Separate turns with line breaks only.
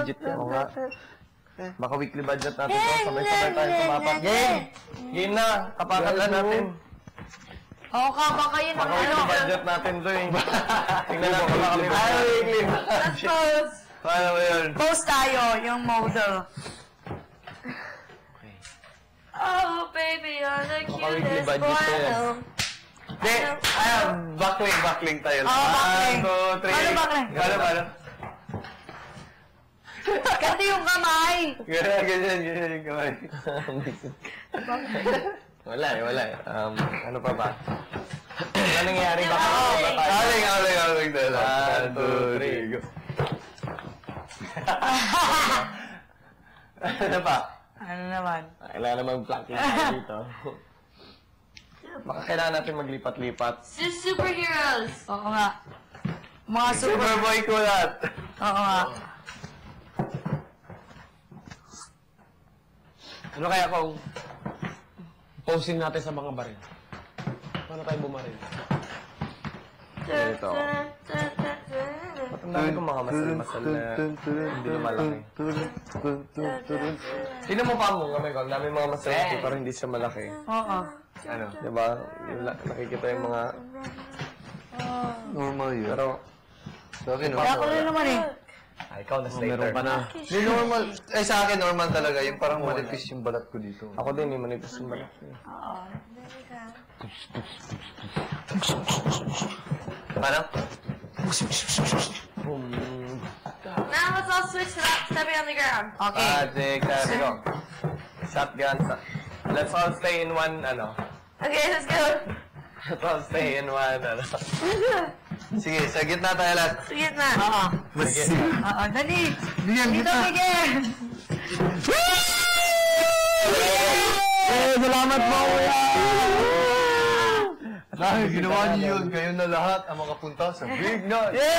budget yan. Oo nga. Baka weekly budget natin to. Sabay-sabay tayo tumapat. Game! Game na! Kapakan lang natin.
Oo ka, baka yun ang
Baka weekly budget natin to eh. Tingnan natin baka kami budget. Ay, weekly budget.
Let's pose.
Paano ba yun?
Pose tayo, yung model. Oh, baby, you're the cutest boy I know.
Hindi, backling tayo.
Oo, backling.
1, 2, 3.
Paano backling?
Paano?
Kasi yung kamay.
Ganyan yung kamay. Wala eh. Ano pa ba? Ano nangyayari? Baka aling. 1, 2, 3, go. Ano pa?
Ano naman?
Kailangan naman mag-blocking dito. Baka kailangan natin maglipat-lipat.
Superheroes! Oo nga. Mga
Superboy kulat!
Oo nga.
Ano kaya kung posing natin sa mga baril? Paano tayo bumaril?
Ganito. Ang dami kong mga masal-masal na hindi na malaki. Sino mo pa mo? Ang dami mga masal na pero hindi siya malaki.
Oo.
Ano? Diba? Nakikita yung mga... Normal yun. Pero... Sa akin,
Kaya ko rin naman eh.
Ikaw na slater.
Meron pa na.
Hindi normal. Eh, sa akin normal talaga. Yung parang manipis yung balat ko dito.
Ako din, may manipis yung balat.
Oo.
Paano?
Now let's all switch to that stepping on the ground. Okay.
Go. Shotgun. Let's all stay in one,
Okay, let's go.
Let's all stay in one,
Sige, sa gitna tayo lahat.
Sige na. Oo. Oo, dali. Dito, Miguel.
Salamat po, kuya!
Dahil ginawa niyo yun, kayo na lahat ang makapunta sa Big Night.
Yeah!